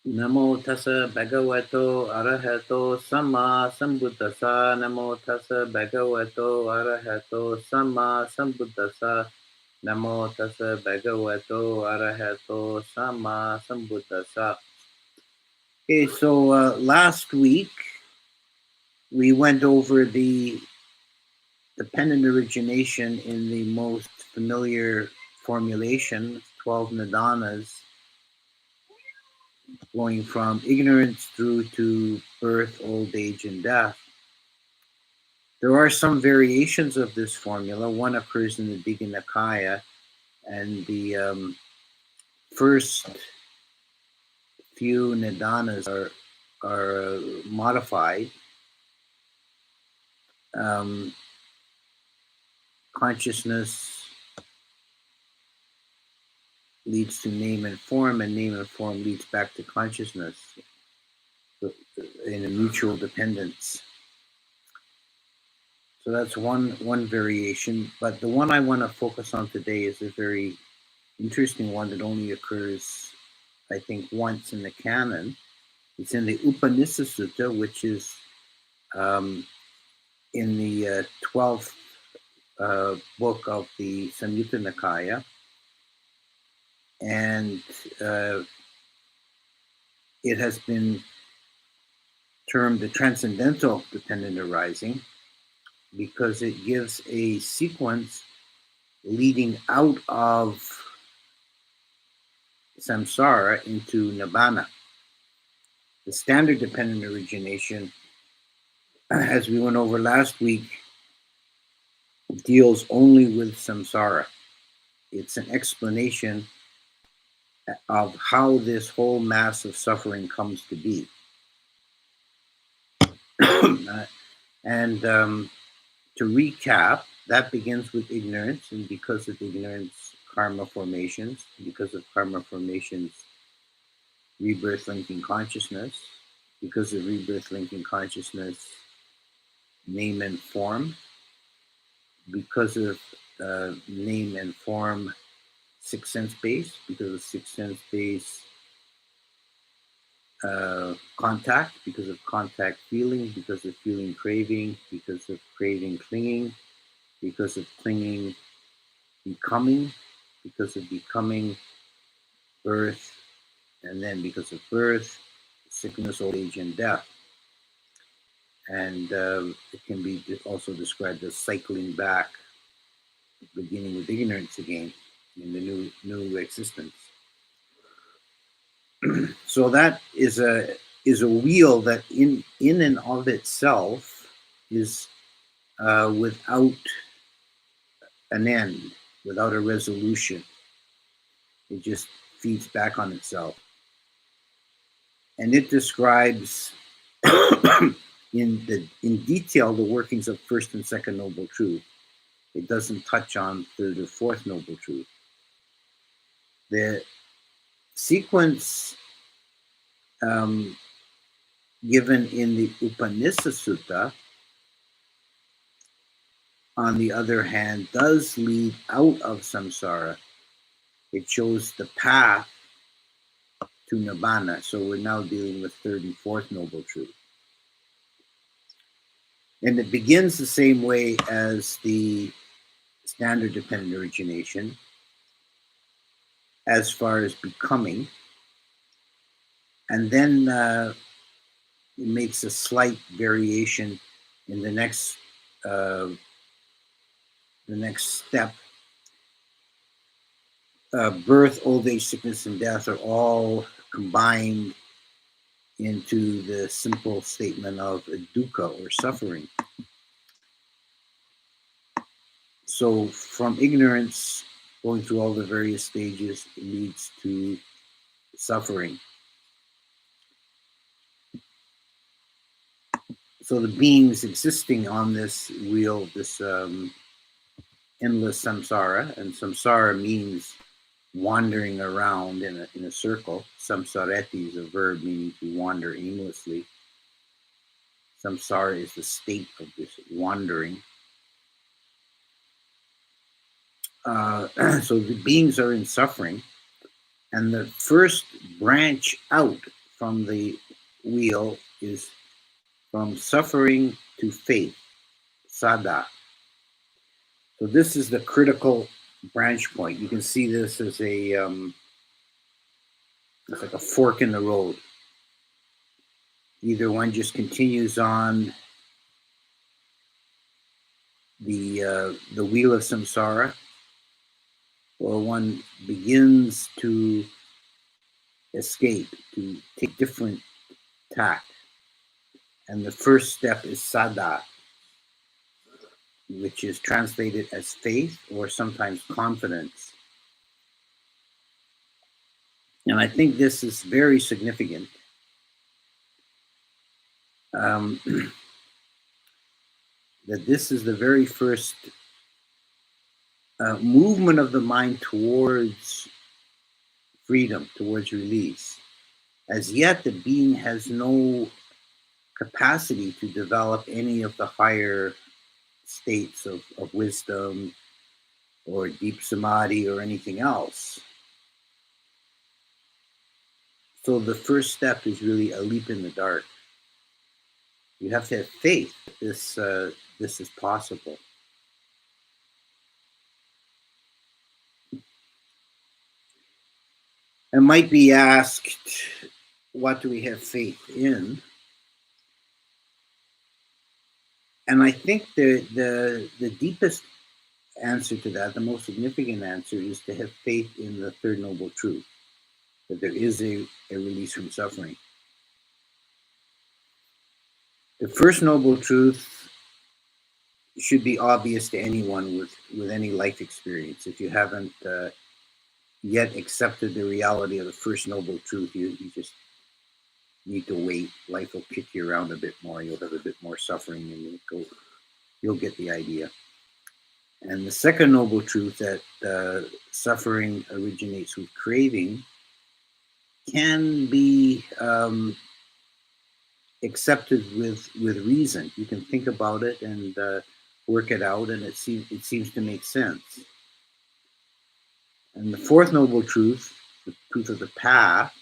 Namo tassa bhagavato arahato samma sambuddhassa. Namo tassa bhagavato arahato samma sambuddhassa. Namo tassa bhagavato arahato samma sambuddhassa. Okay, so last week we went over the dependent origination in the most familiar formulation, 12 nidanas, going from ignorance through to birth, old age, and death. There are some variations of this formula. One occurs in the Digha Nikaya, and the first few nidanas are modified. Consciousness leads to name and form leads back to consciousness in a mutual dependence. So that's one variation, but the one I want to focus on today is a very interesting one that only occurs, I think, once in the canon. It's in the Upanishad Sutta, which is in the 12th book of the Samyutta Nikaya, and it has been termed the Transcendental Dependent Arising because it gives a sequence leading out of samsara into nibbana. The standard dependent origination, as we went over last week, deals only with samsara. It's an explanation of how this whole mass of suffering comes to be. And to recap, that begins with ignorance, and because of ignorance, karma formations. Because of karma formations, rebirth linking consciousness. Because of rebirth linking consciousness, name and form. Because of name and form, sixth sense base. Because of sixth sense base, contact. Because of contact, feeling. Because of feeling, craving. Because of craving, clinging. Because of clinging, becoming. Because of becoming, birth. And then because of birth, sickness, old age, and death. And it can be also described as cycling back, beginning with ignorance again in the new existence. So that is a wheel that in and of itself is without an end, without a resolution. It just feeds back on itself. And it describes in detail the workings of first and second noble truth. It doesn't touch on third or fourth noble truth. The sequence given in the Upanishad Sutta, on the other hand, does lead out of samsara. It shows the path to nibbana. So we're now dealing with third and fourth noble truth. And it begins the same way as the standard dependent origination, as far as becoming, and then it makes a slight variation in the next step. Birth, old age, sickness, and death are all combined into the simple statement of dukkha, or suffering. So from ignorance, going through all the various stages, leads to suffering. So the beings existing on this wheel, this endless samsara, and samsara means wandering around in a circle. Samsareti is a verb meaning to wander aimlessly. Samsara is the state of this wandering. So the beings are in suffering, and the first branch out from the wheel is from suffering to faith, sada. So this is the critical branch point. You can see this as it's like a fork in the road. Either one just continues on the wheel of samsara, or one begins to escape, to take different tack. And the first step is sada, which is translated as faith or sometimes confidence. And I think this is very significant. That this is the very first movement of the mind towards freedom, towards release. As yet, the being has no capacity to develop any of the higher states of wisdom or deep samadhi or anything else. So the first step is really a leap in the dark. You have to have faith that this is possible. And might be asked, what do we have faith in? And I think the deepest answer to that, the most significant answer, is to have faith in the third noble truth, that there is a release from suffering. The first noble truth should be obvious to anyone with any life experience. If you haven't yet accepted the reality of the first noble truth, you just need to wait. Life will kick you around a bit more. You'll have a bit more suffering, and you'll get the idea. And the second noble truth, that suffering originates with craving, can be accepted with reason. You can think about it and work it out, and it seems to make sense. And the fourth noble truth, the truth of the path,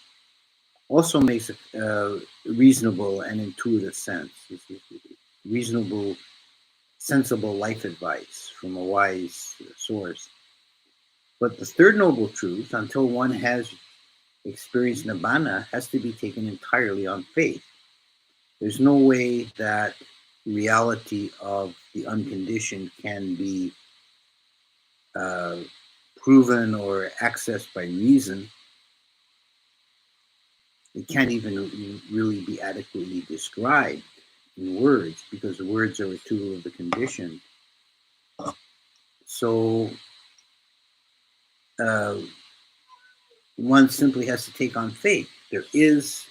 also makes a reasonable and intuitive sense. This is reasonable, sensible life advice from a wise source. But the third noble truth, until one has experienced nibbana, has to be taken entirely on faith. There's no way that reality of the unconditioned can be proven or accessed by reason. It can't even really be adequately described in words, because words are a tool of the conditioned. So one simply has to take on faith. There is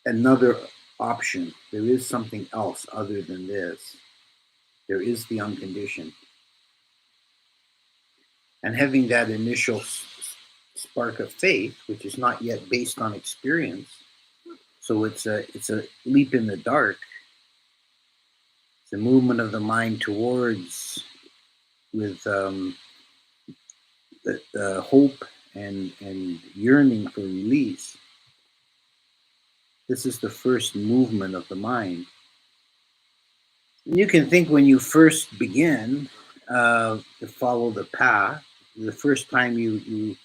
another option. There is something else other than this. There is the unconditioned. And having that initial spark of faith, which is not yet based on experience, so it's a leap in the dark. It's a movement of the mind towards, with the hope and yearning for release. This is the first movement of the mind. And you can think, when you first begin to follow the path, the first time you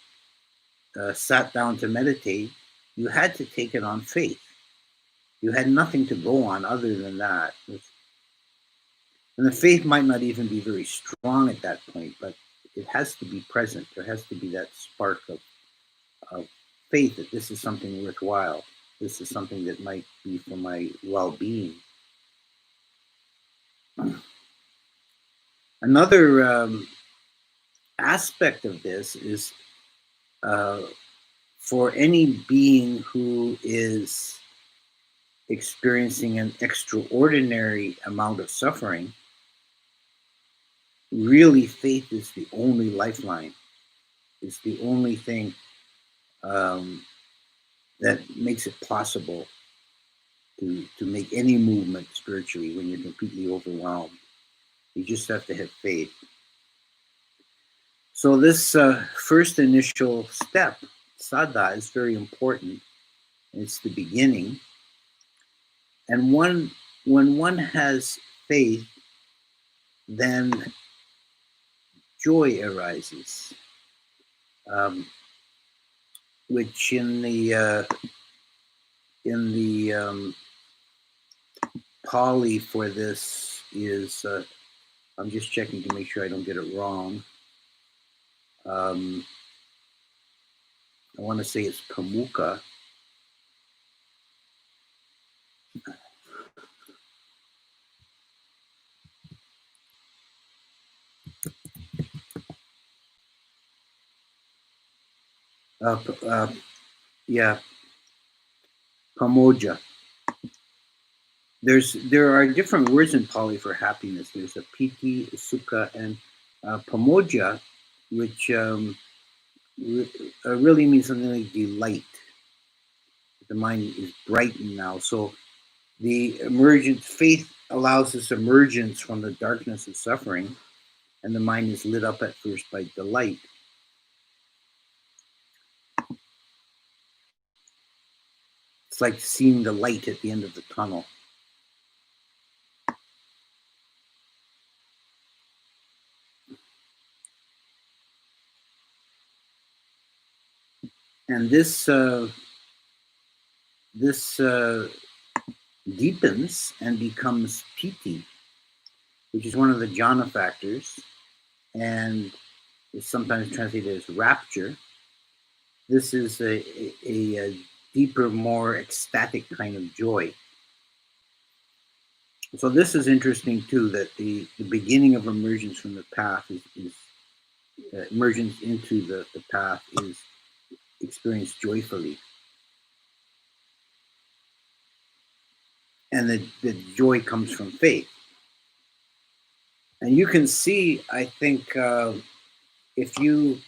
sat down to meditate, you had to take it on faith. You had nothing to go on other than that. And the faith might not even be very strong at that point, but it has to be present. There has to be that spark of faith that this is something worthwhile. This is something that might be for my well-being. Another aspect of this is for any being who is experiencing an extraordinary amount of suffering, really faith is the only lifeline. It's the only thing that makes it possible to make any movement spiritually when you're completely overwhelmed. You just have to have faith. So this first initial step, Sada is very important. It's the beginning. And when one has faith, then joy arises, um, which in the Pali for this is. I'm just checking to make sure I don't get it wrong. I want to say it's Pamukha. Uh, yeah, Pamoja. There are different words in Pali for happiness. There's a piti, sukha, and pamoja, which really means something like delight. The mind is brightened now. So the emergence, faith allows this emergence from the darkness of suffering, and the mind is lit up at first by delight. It's like seeing the light at the end of the tunnel. And this deepens and becomes piti, which is one of the jhana factors, and is sometimes translated as rapture. This is a deeper, more ecstatic kind of joy. So this is interesting too, that the beginning of emergence from the path is emergence into the path is experienced joyfully. And the joy comes from faith. And you can see, I think, if you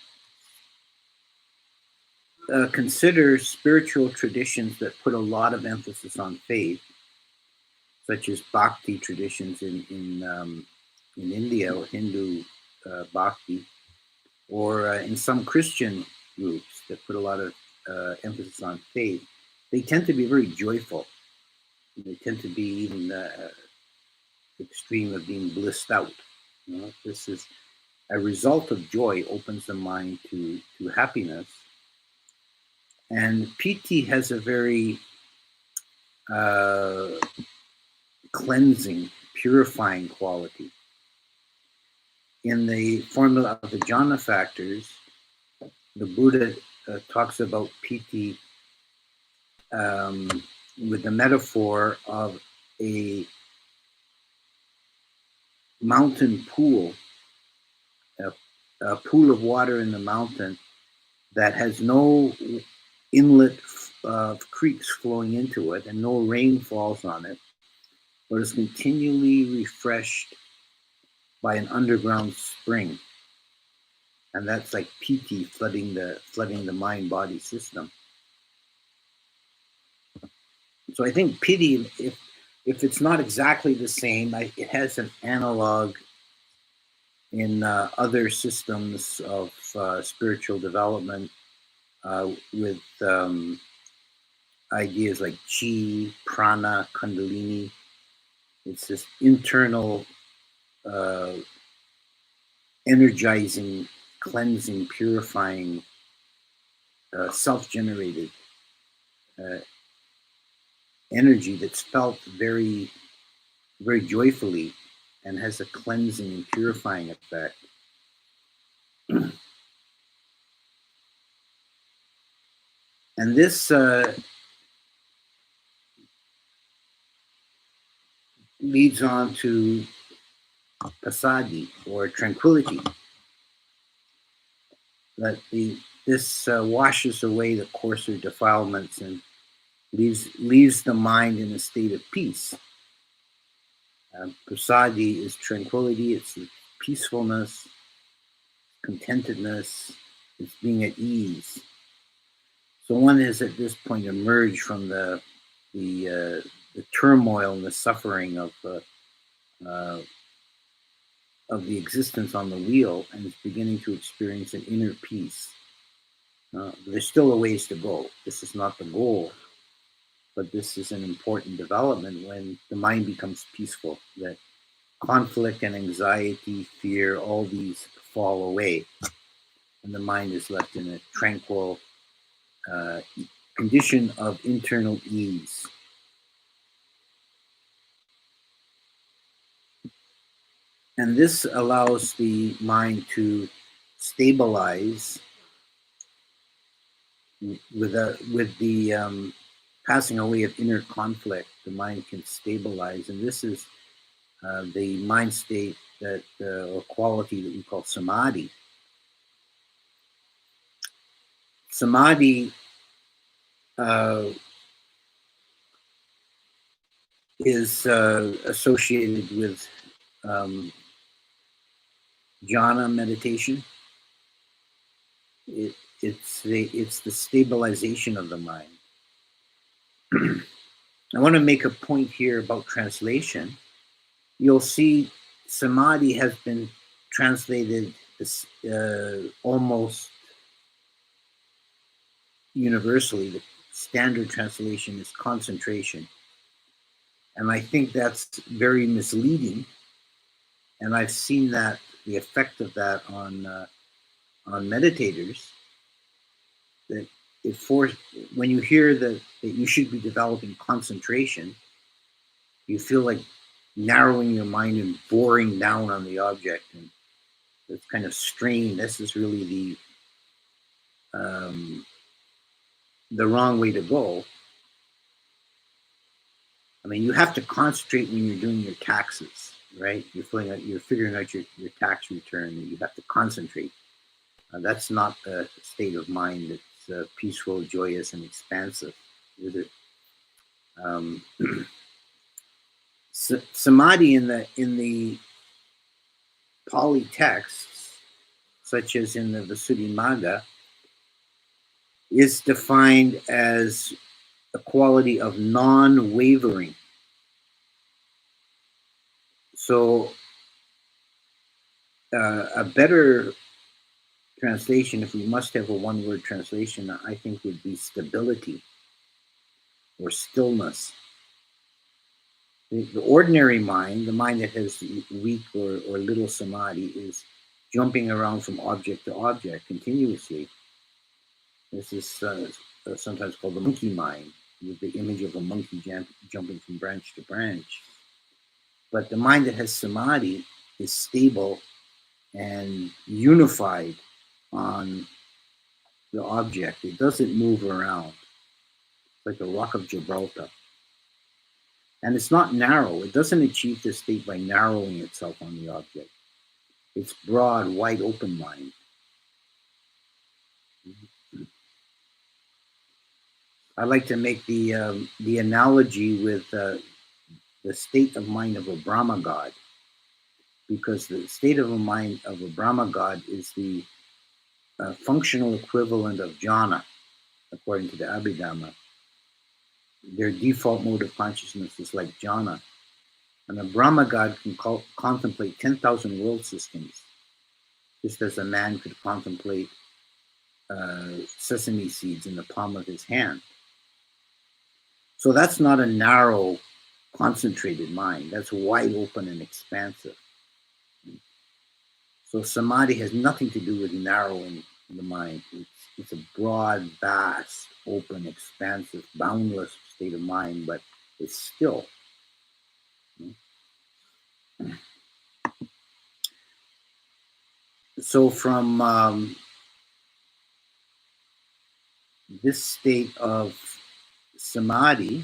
consider spiritual traditions that put a lot of emphasis on faith, such as bhakti traditions in India, or Hindu bhakti, or in some Christian groups that put a lot of emphasis on faith, they tend to be very joyful. They tend to be even extreme of being blissed out. You know, this is a result of joy opens the mind to happiness. And piti has a very uh, cleansing, purifying quality. In the formula of the jhana factors, the Buddha talks about piti with the metaphor of a mountain pool, a pool of water in the mountain that has no inlet of creeks flowing into it and no rain falls on it, but is continually refreshed by an underground spring. And that's like piti flooding the mind body system. So I think piti, if it's not exactly the same, it has an analog in other systems of spiritual development with ideas like chi, prana, kundalini. It's this internal uh, energizing, cleansing, purifying, self-generated uh, energy that's felt very, very joyfully and has a cleansing and purifying effect. And this leads on to pasadi, or tranquility. That this washes away the coarser defilements and leaves the mind in a state of peace. Pasadi is tranquility, it's peacefulness, contentedness, it's being at ease. So one has at this point emerged from the turmoil and the suffering of the existence on the wheel, and is beginning to experience an inner peace. There's still a ways to go. This is not the goal, but this is an important development when the mind becomes peaceful, that conflict and anxiety, fear, all these fall away, and the mind is left in a tranquil uh, condition of internal ease. And this allows the mind to stabilize with the passing away of inner conflict. The mind can stabilize, and this is the mind state that or quality that we call samadhi. Samadhi uh, is associated with um, jhana meditation. It's the stabilization of the mind. I want to make a point here about translation. You'll see samadhi has been translated almost universally. The standard translation is concentration. And I think that's very misleading. And I've seen that the effect of that on meditators. That it forced when you hear that you should be developing concentration, you feel like narrowing your mind and boring down on the object, and it's kind of strained. This is really the wrong way to go. I mean, you have to concentrate when you're doing your taxes, right? You're figuring out your tax return, and you have to concentrate. That's not a state of mind that's peaceful, joyous, and expansive. Um, Samadhi in the Pali texts, such as in the Visuddhimagga, is defined as a quality of non-wavering. So a better translation, if we must have a one-word translation, I think would be stability or stillness. The ordinary mind, the mind that has weak or little samadhi, is jumping around from object to object continuously. This is sometimes called the monkey mind, with the image of a monkey jumping from branch to branch. But the mind that has samadhi is stable and unified on the object. It doesn't move around. It's like the rock of Gibraltar. And it's not narrow. It doesn't achieve this state by narrowing itself on the object. It's broad, wide open mind. I like to make the analogy with the state of mind of a Brahma god, because the state of a mind of a Brahma god is the functional equivalent of jhana, according to the Abhidhamma. Their default mode of consciousness is like jhana. And a Brahma god can contemplate 10,000 world systems, just as a man could contemplate sesame seeds in the palm of his hand. So that's not a narrow, concentrated mind. That's wide open and expansive. So samadhi has nothing to do with narrowing the mind. It's a broad, vast, open, expansive, boundless state of mind, but it's still. So from this state of samadhi,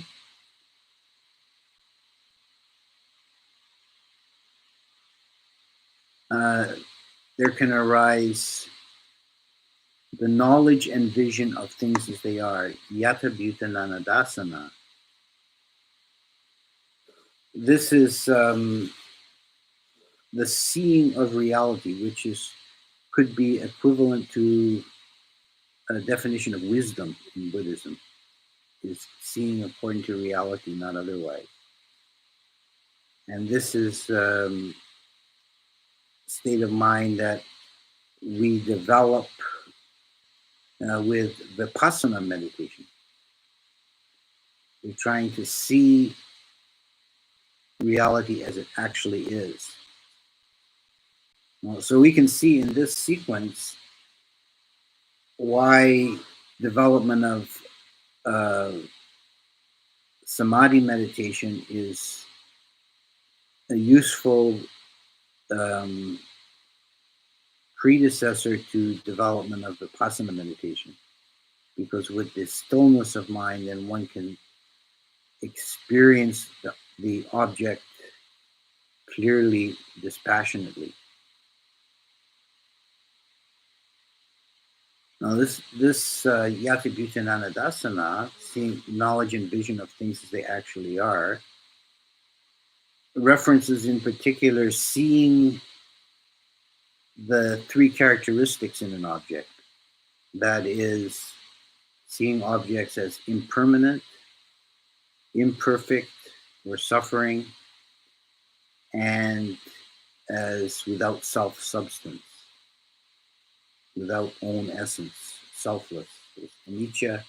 there can arise the knowledge and vision of things as they are, yata bhuta nanadasana. This is the seeing of reality, which could be equivalent to a definition of wisdom in Buddhism, is seeing according to reality, not otherwise. And this is state of mind that we develop with Vipassana meditation. You're trying to see reality as it actually is. So we can see in this sequence why development of Samadhi meditation is a useful predecessor to development of Vipassana meditation. Because with the stillness of mind, then one can experience the object clearly, dispassionately. Now, this Yati Bhutananadasana, seeing knowledge and vision of things as they actually are, references in particular seeing the three characteristics in an object. That is, seeing objects as impermanent, imperfect, or suffering, and as without self-substance, without own essence, selfless. It's anicca,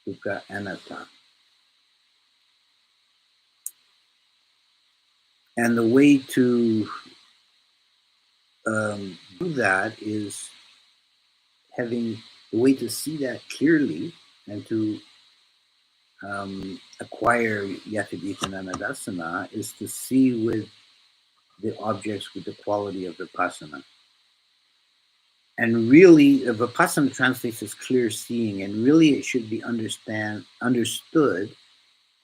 dukkha, anatta. And the way to do that is having the way to see that clearly and to acquire Yatibhitananadasana is to see with the objects with the quality of Vipassana. And really, Vipassana translates as clear seeing, and really it should be understood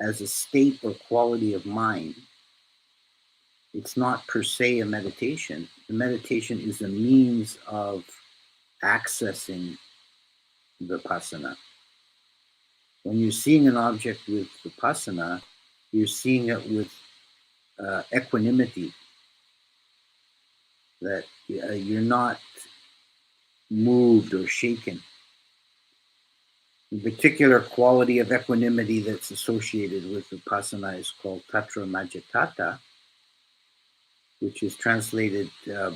as a state or quality of mind. It's not per se a meditation. The meditation is a means of accessing Vipassana. When you're seeing an object with Vipassana, you're seeing it with equanimity, that you're not moved or shaken. The particular quality of equanimity that's associated with Vipassana is called Tatra Majjhatthata, which is translated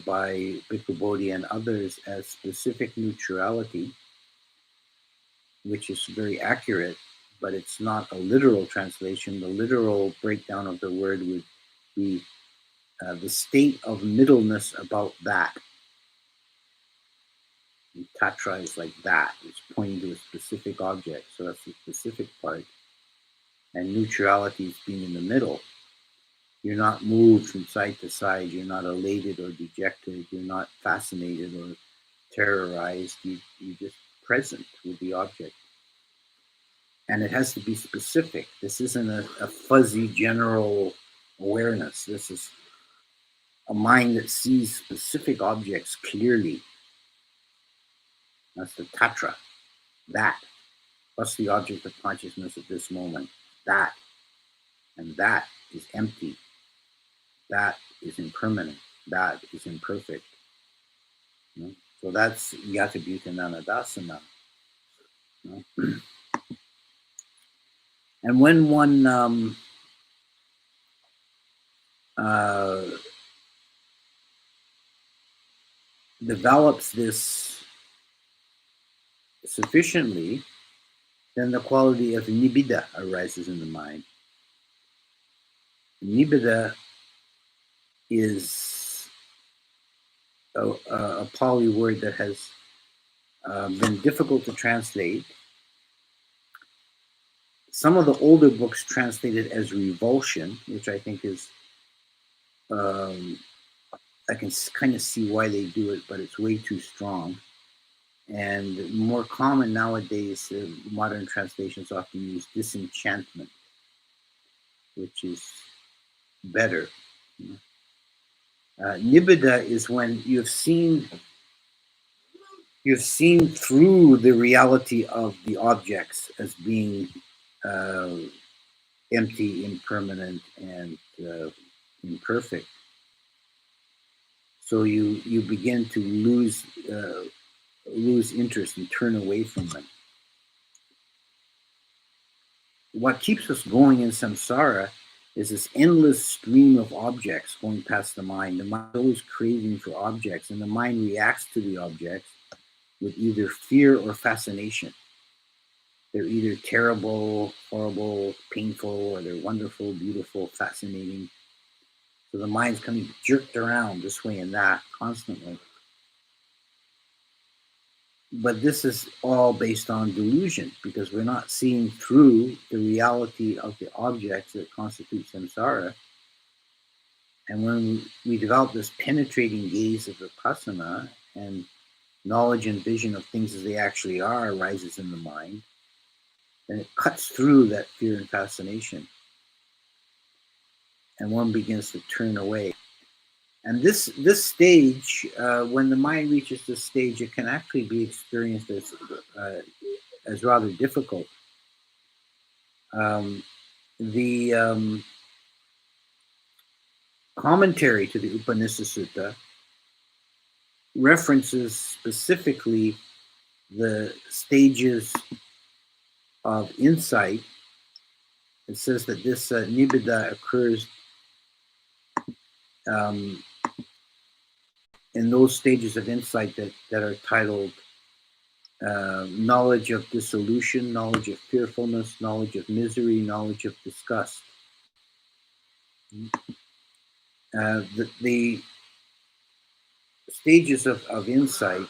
by Bhikkhu Bodhi and others as specific neutrality, which is very accurate, but it's not a literal translation. The literal breakdown of the word would be the state of middleness about that. And Tatra is like that. It's pointing to a specific object, so that's the specific part. And neutrality is being in the middle. You're not moved from side to side. You're not elated or dejected. You're not fascinated or terrorized. You're just present with the object. And it has to be specific. This isn't a fuzzy general awareness. This is a mind that sees specific objects clearly. That's the Tatra. That. What's the object of consciousness at this moment? That. And that is empty. That is impermanent. That is imperfect. You know? So that's Yatibhutananadasana. You know? And when one develops this sufficiently, then the quality of nibbida arises in the mind. Nibbida is a Pali word that has been difficult to translate. Some of the older books translate it as revulsion, which I think is, I can kind of see why they do it, but it's way too strong. And more common nowadays, modern translations often use disenchantment, which is better. Nibbida is when you've seen through the reality of the objects as being empty, impermanent, and imperfect. So you begin to lose interest and turn away from them. What keeps us going in samsara is this endless stream of objects going past the mind. The mind is always craving for objects, and the mind reacts to the objects with either fear or fascination. They're either terrible, horrible, painful, or they're wonderful, beautiful, fascinating. So the mind's coming jerked around this way and that constantly. But this is all based on delusion because we're not seeing through the reality of the objects that constitute samsara. And when we develop this penetrating gaze of vipassana and knowledge and vision of things as they actually are arises in the mind, then it cuts through that fear and fascination. And one begins to turn away. And this stage, when the mind reaches this stage, it can actually be experienced as rather difficult. The commentary to the Upanishad Sutta references specifically the stages of insight. It says that this nibbida occurs in those stages of insight that are titled knowledge of dissolution, knowledge of fearfulness, knowledge of misery, knowledge of disgust. The stages of insight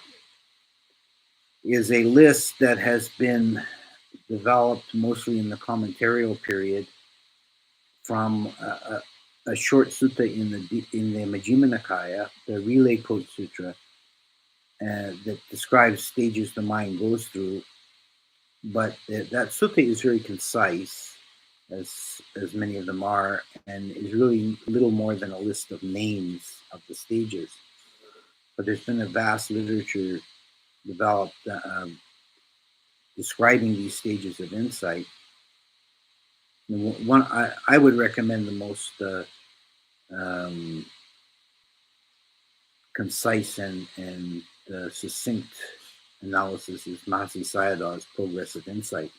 is a list that has been developed mostly in the commentarial period from a short sutta in the Majjhima Nikaya, the Relay Code Sutra, that describes stages the mind goes through. But that sutta is very concise, as many of them are, and is really little more than a list of names of the stages. But there's been a vast literature developed describing these stages of insight. One I would recommend the most concise and succinct analysis is Mahasi Sayadaw's Progress of Insight,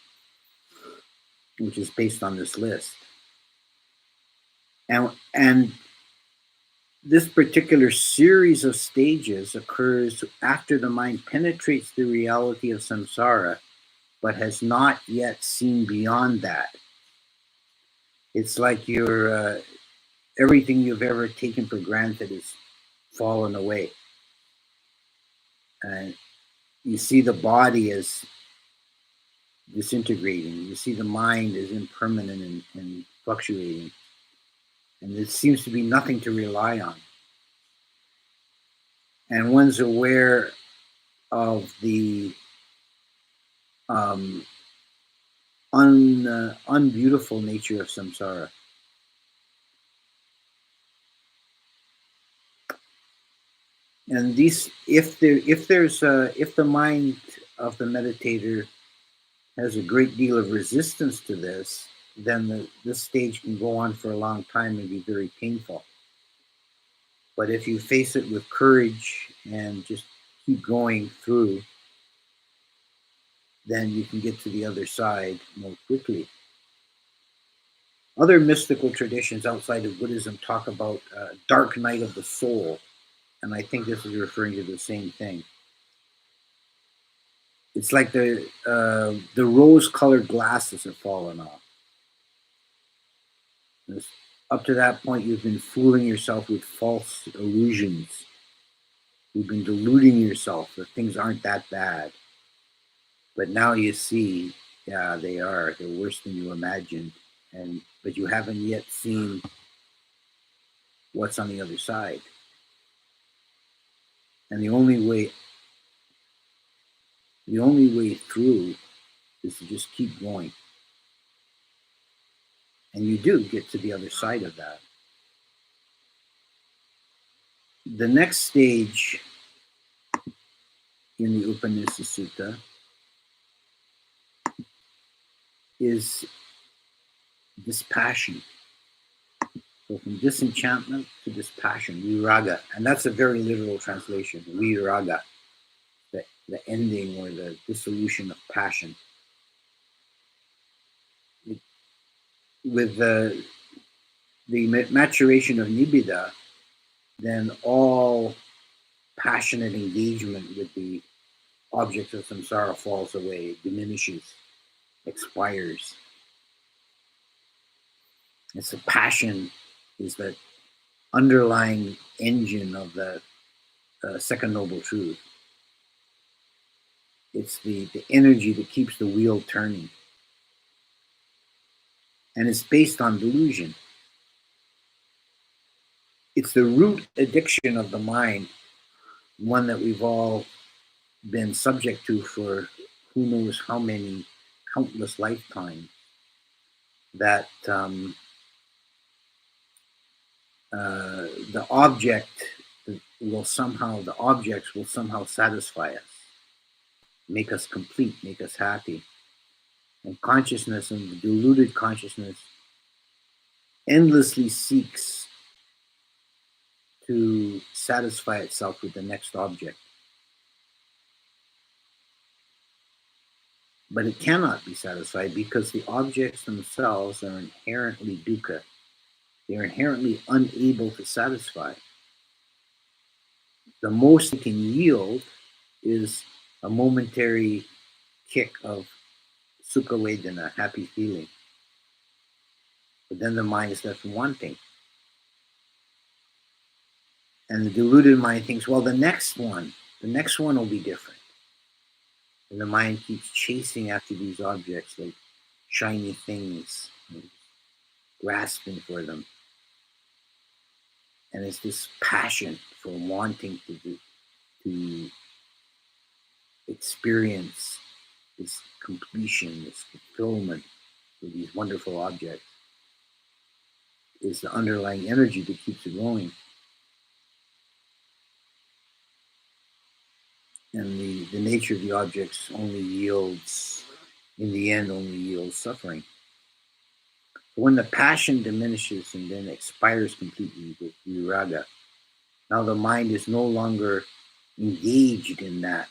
which is based on this list. And this particular series of stages occurs after the mind penetrates the reality of samsara, but has not yet seen beyond that. It's like everything you've ever taken for granted is fallen away. And you see the body as disintegrating. You see the mind as impermanent and fluctuating. And there seems to be nothing to rely on. And one's aware of the unbeautiful nature of samsara. And if the mind of the meditator has a great deal of resistance to this, then this stage can go on for a long time and be very painful. But if you face it with courage and just keep going through, then you can get to the other side more quickly. Other mystical traditions outside of Buddhism talk about dark night of the soul, and I think this is referring to the same thing. It's like the rose-colored glasses have fallen off. Up to that point, you've been fooling yourself with false illusions. You've been deluding yourself that things aren't that bad. But now you see, yeah, they are. They're worse than you imagined. But you haven't yet seen what's on the other side. And the only way through is to just keep going. And you do get to the other side of that. The next stage in the Upanishad Sutta is dispassion. So from disenchantment to dispassion, viraga. And that's a very literal translation, viraga, the ending or the dissolution of passion. With the maturation of nibbida, then all passionate engagement with the object of samsara falls away, diminishes, expires. It's the passion, is the underlying engine of the second noble truth. It's the energy that keeps the wheel turning. And it's based on delusion. It's the root addiction of the mind, one that we've all been subject to for who knows how many countless lifetimes, that the objects will somehow satisfy us, make us complete, make us happy. And consciousness, and the deluded consciousness, endlessly seeks to satisfy itself with the next object. But it cannot be satisfied because the objects themselves are inherently dukkha. They're inherently unable to satisfy. The most it can yield is a momentary kick of sukha vedana, happy feeling. But then the mind is left wanting. And the deluded mind thinks, well, the next one will be different. And the mind keeps chasing after these objects like shiny things, grasping for them. And it's this passion for wanting to experience this completion, this fulfillment of these wonderful objects, is the underlying energy that keeps it going. And the nature of the objects only yields, in the end, only yields suffering. When the passion diminishes and then expires completely with viraga, now the mind is no longer engaged in that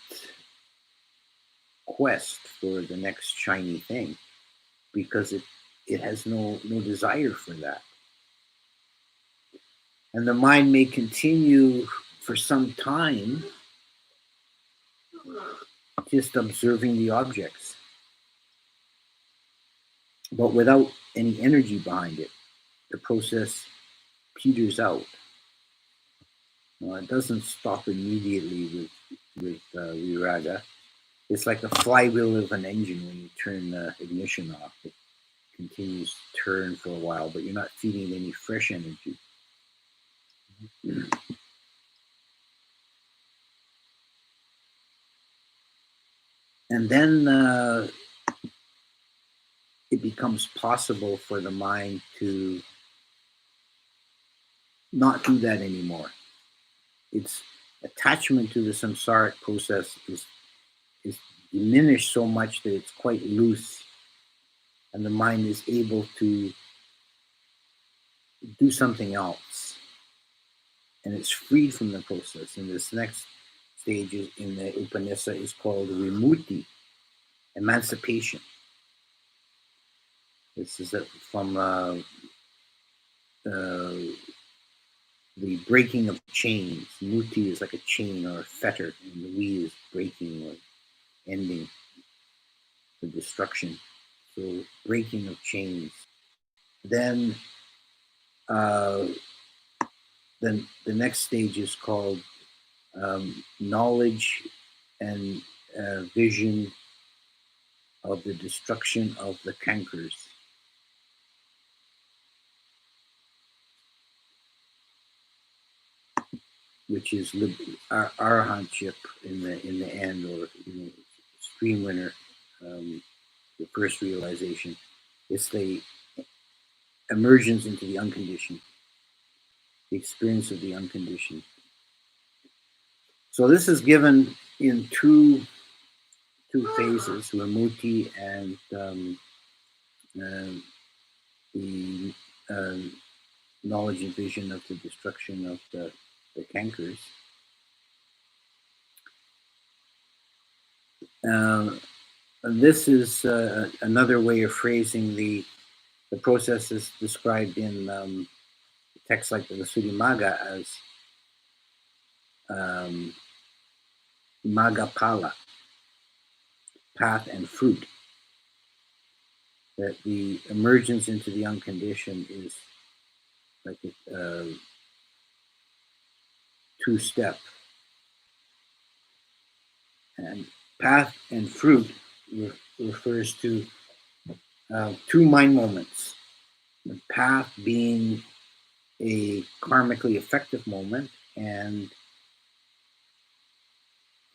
quest for the next shiny thing, because it has no desire for that. And the mind may continue for some time just observing the objects, but without any energy behind it. The process peters out. Well, it doesn't stop immediately with viraga. It's like the flywheel of an engine when you turn the ignition off. It continues to turn for a while, but you're not feeding it any fresh energy. And then it becomes possible for the mind to not do that anymore. Its attachment to the samsaric process is diminished so much that it's quite loose, and the mind is able to do something else. And it's freed from the process. And this next stage in the Upanishad is called vimutti, emancipation. This is from the breaking of chains. Muti is like a chain or a fetter, and the we is breaking or ending the destruction. So breaking of chains. Then the next stage is called knowledge and vision of the destruction of the cankers. Which is arahantship in the end, or stream winner, the first realization. It's the emergence into the unconditioned, the experience of the unconditioned. So this is given in two phases: vimutti and the knowledge and vision of the destruction of the cankers. This is another way of phrasing the processes described in texts like the Visuddhimagga as Maggapala. path and fruit. That the emergence into the unconditioned is like a two-step. And path and fruit refers to two mind moments. The path being a karmically effective moment, and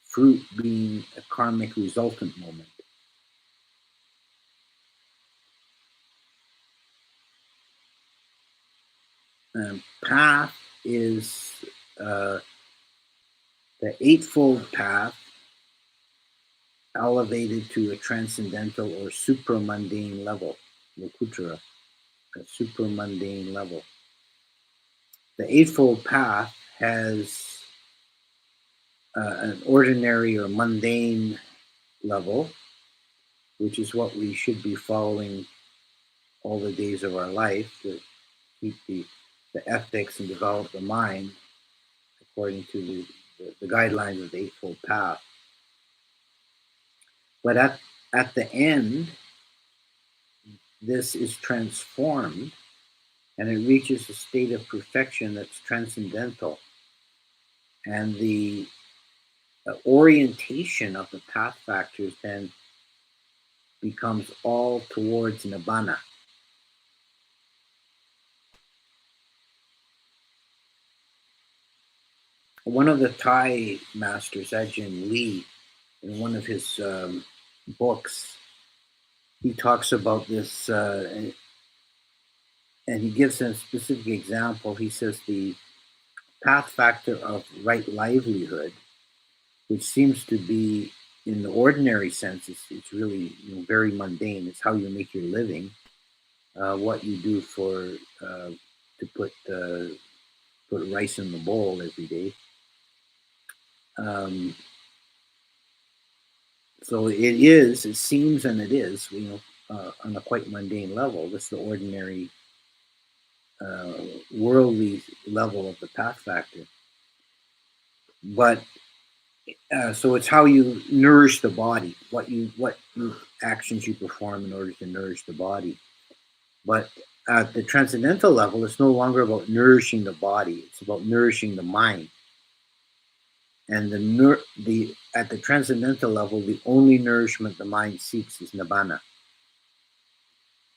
fruit being a karmic resultant moment. Path is the Eightfold Path elevated to a transcendental or supramundane level, Lokuttara, a supramundane level. The Eightfold Path has an ordinary or mundane level, which is what we should be following all the days of our life to keep the ethics and develop the mind according to the guidelines of the Eightfold Path. But at the end, this is transformed and it reaches a state of perfection that's transcendental. And the orientation of the path factors then becomes all towards nibbana. One of the Thai masters, Ajahn Lee, in one of his books, he talks about this, and he gives a specific example. He says the path factor of right livelihood, which seems to be, in the ordinary sense, it's really very mundane. It's how you make your living, what you do for to put rice in the bowl every day. So it seems, and it is, on a quite mundane level. This is the ordinary, worldly level of the path factor. But so it's how you nourish the body, what actions you perform in order to nourish the body. But at the transcendental level, it's no longer about nourishing the body; it's about nourishing the mind. And at the transcendental level, the only nourishment the mind seeks is nibbana.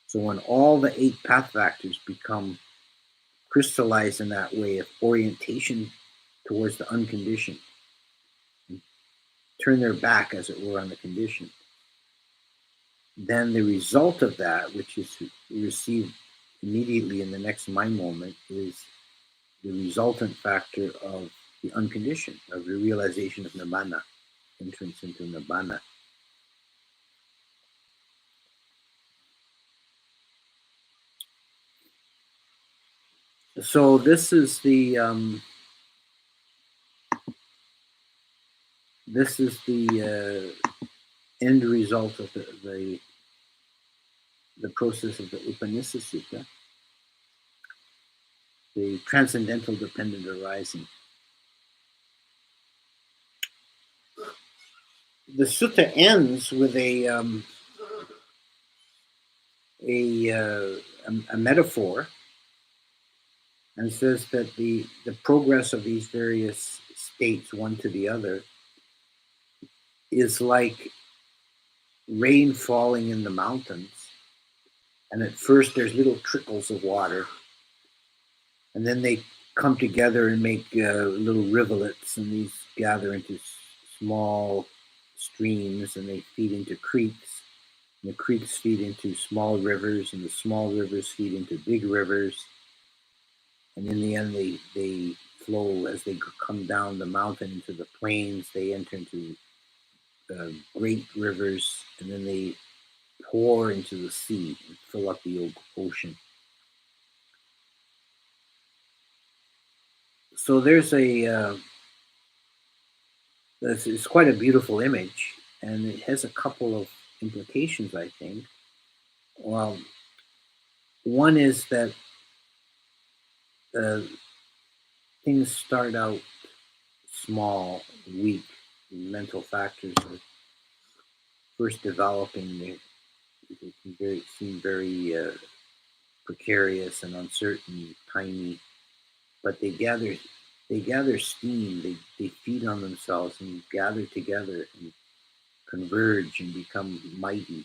So when all the eight path factors become crystallized in that way of orientation towards the unconditioned, turn their back, as it were, on the conditioned, then the result of that, which is received immediately in the next mind moment, is the resultant factor of the unconditioned, of the realization of nibbana, entrance into nibbana. So this is the end result of the process of the Upanishad Sutta, the transcendental dependent arising. The sutta ends with a metaphor, and says that the progress of these various states, one to the other, is like rain falling in the mountains. And at first there's little trickles of water, and then they come together and make little rivulets, and these gather into small streams, and they feed into creeks. And the creeks feed into small rivers, and the small rivers feed into big rivers. And in the end, they flow as they come down the mountain into the plains. They enter into great rivers, and then they pour into the sea and fill up the ocean. So there's it's quite a beautiful image, and it has a couple of implications, I think. Well, one is that uh, things start out small, weak, mental factors are first developing, they can seem very precarious and uncertain, tiny, but they gather steam. They feed on themselves and gather together and converge and become mighty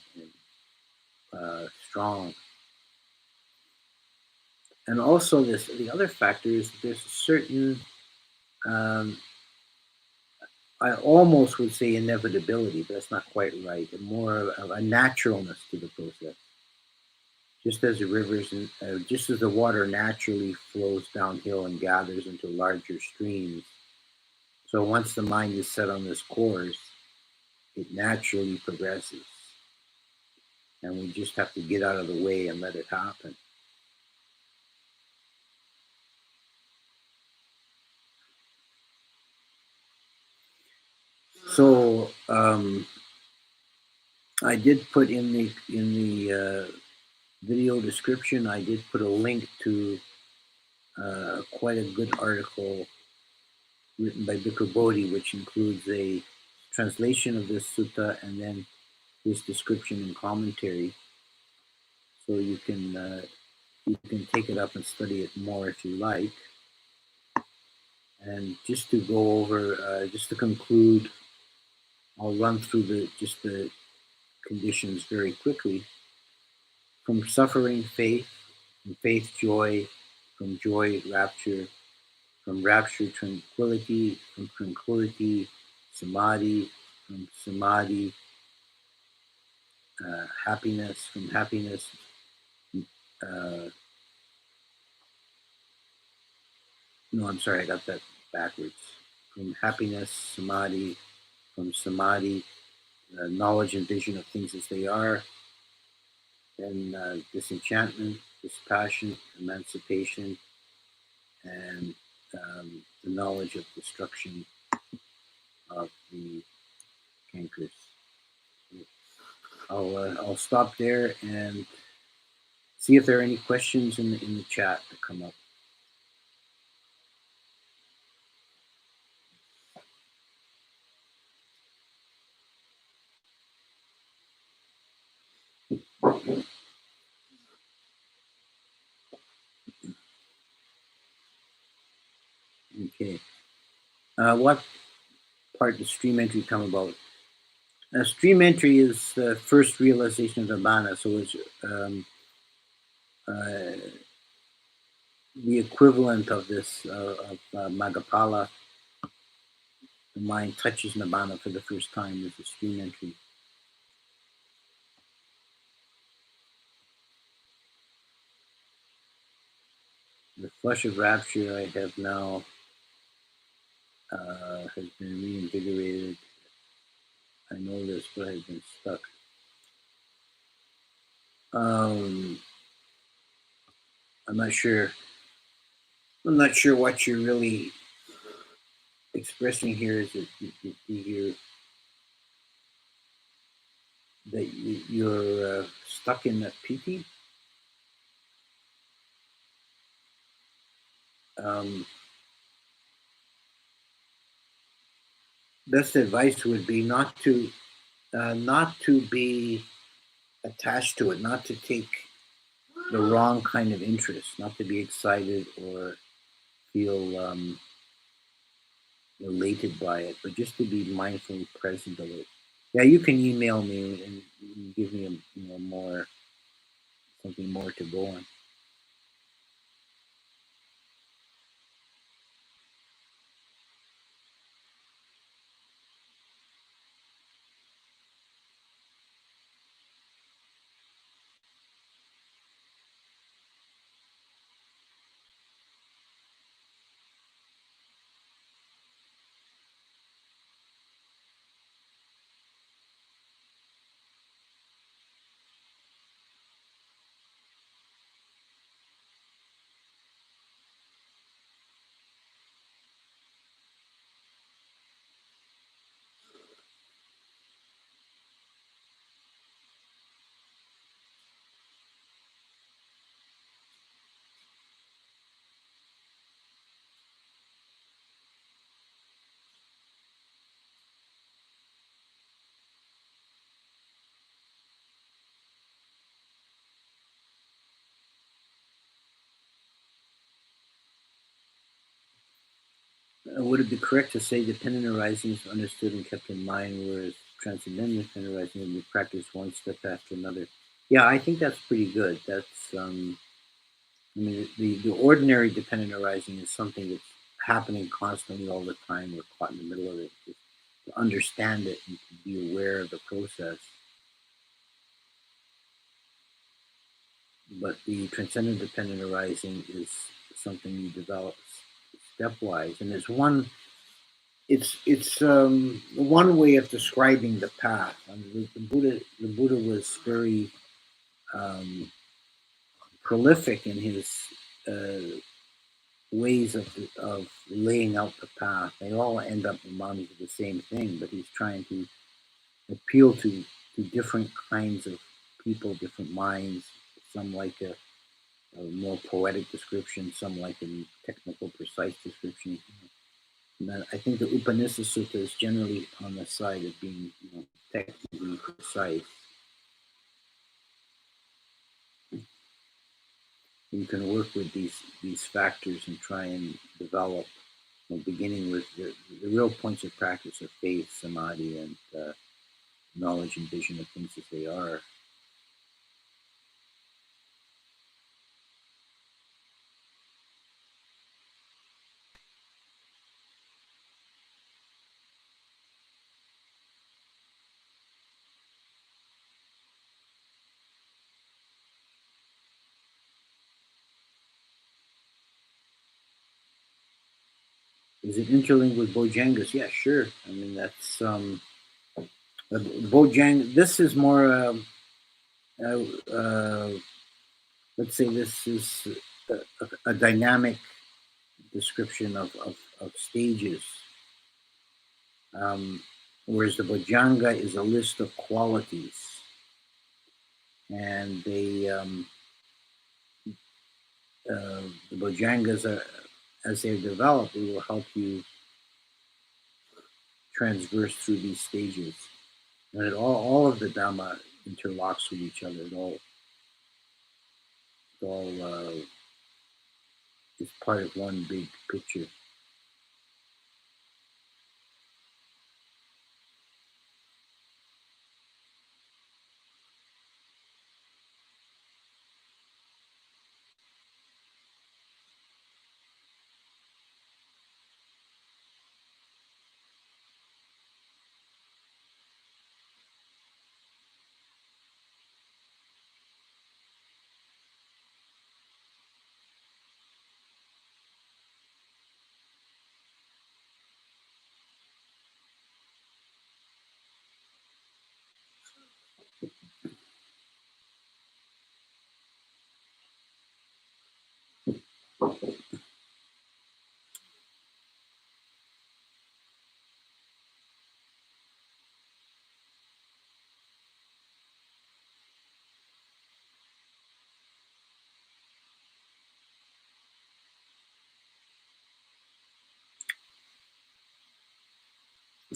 and strong. And also, this the other factor is there's a certain um, I almost would say inevitability, but that's not quite right. More of a naturalness to the process. Just as the rivers, just as the water naturally flows downhill and gathers into larger streams, so once the mind is set on this course, it naturally progresses, and we just have to get out of the way and let it happen. So I did put in the video description. I did put a link to quite a good article written by Bhikkhu Bodhi, which includes a translation of this sutta and then his description and commentary. So you can take it up and study it more if you like. And just to go over, just to conclude, I'll run through the conditions very quickly. From suffering, faith; from faith, joy; from joy, rapture; from rapture, tranquility; from tranquility, samadhi; from samadhi, happiness; from happiness, uh, no, I'm sorry, I got that backwards. From happiness, samadhi; from samadhi, knowledge and vision of things as they are; then disenchantment, dispassion, emancipation, and the knowledge of destruction of the cankers. I'll stop there and see if there are any questions in the chat that come up. Okay. What part does stream entry come about? Stream entry is the first realization of Nibbana, so it's uh, the equivalent of this of Magapala. The mind touches Nibbana for the first time with the stream entry. The flush of rapture I have now has been reinvigorated. I know this, but I've been stuck. Um, I'm not sure. I'm not sure what you're really expressing here. Is that you're stuck in that piti? Um, best advice would be not to be attached to it, not to take the wrong kind of interest, not to be excited or feel elated by it, but just to be mindfully present of it. Yeah, you can email me and give me more something more to go on. Would it be correct to say dependent arising is understood and kept in mind, whereas transcendental dependent arising will be practiced one step after another? Yeah, I think that's pretty good. That's, I mean, the ordinary dependent arising is something that's happening constantly all the time. We're caught in the middle of it. Just to understand it and to be aware of the process. But the transcendent dependent arising is something you develop stepwise, and it's one way of describing the path. I mean, the Buddha was very um, prolific in his uh, ways of laying out the path. They all end up amounting to the same thing, but he's trying to appeal to different kinds of people, different minds. Some like a more poetic description, some like a technical, precise description. And then I think the Upanishad Sutta is generally on the side of being, technically precise. You can work with these factors and try and develop, beginning with the real points of practice of faith, samadhi, and knowledge and vision of things as they are. Is it interlinked with Bojangas? Yeah, sure. I mean, that's Bojang. This is more. Uh, uh, let's say this is a dynamic description of stages, um, whereas the Bojanga is a list of qualities, and the Bojangas are, as they're developed, they will help you transverse through these stages, and all of the Dhamma interlocks with each other. It all is part of one big picture.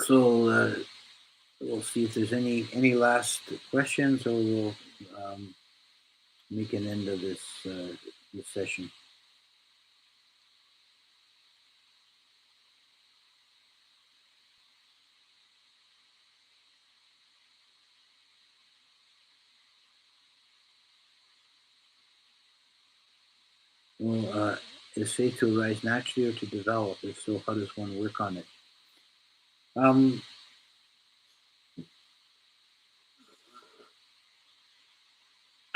So we'll see if there's any last questions, or we'll um, make an end of this session. Well, is faith to arise naturally or to develop? If so, how does one work on it? Um,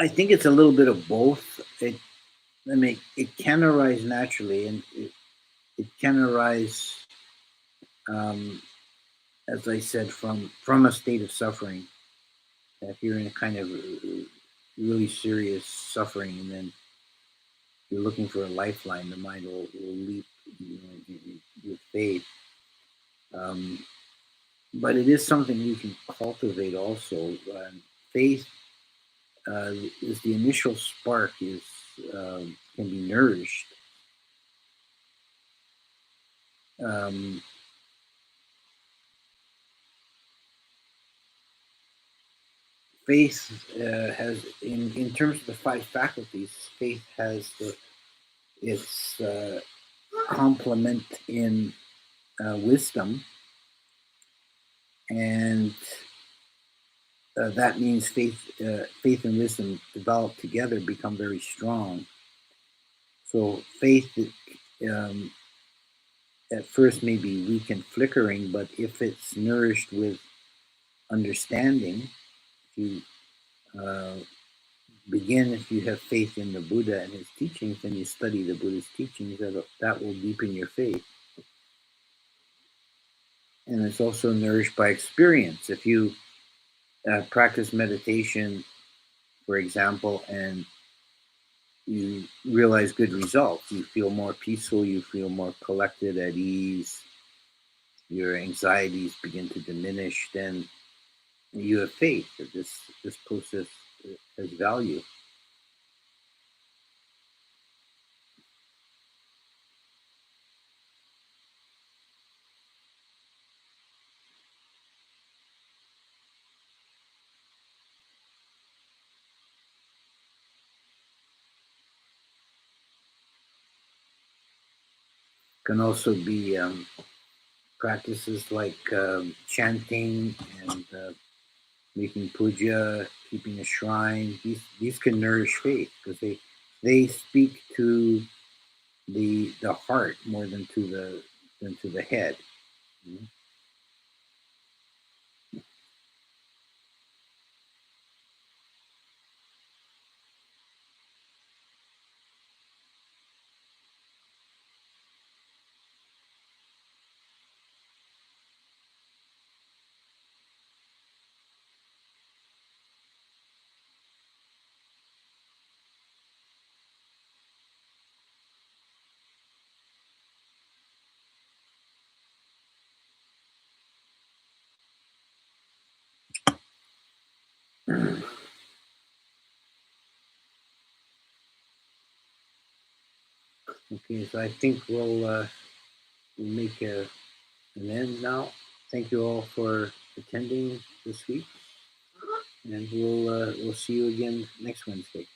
I think it's a little bit of both. I mean, it can arise naturally, and it can arise, um, as I said, from a state of suffering. If you're in a kind of really serious suffering, and then you're looking for a lifeline, the mind will leap, with faith. Um, but it is something you can cultivate also. Faith is the initial spark, is can be nourished. Um, Faith has, in terms of the five faculties, faith has its complement in wisdom, and that means faith and wisdom develop together, become very strong. So faith um, at first may be weak and flickering, but if it's nourished with understanding, if you uh, if you have faith in the Buddha and his teachings, and you study the Buddha's teachings, that will deepen your faith. And it's also nourished by experience. If you practice meditation, for example, and you realize good results, you feel more peaceful, you feel more collected, at ease, your anxieties begin to diminish, then you have faith that this process has value. Can also be practices like chanting and making puja, keeping a shrine. These can nourish faith because they speak to the heart more than to the head. Mhm. Okay, so I think we'll make an end now. Thank you all for attending this week, and we'll see you again next Wednesday.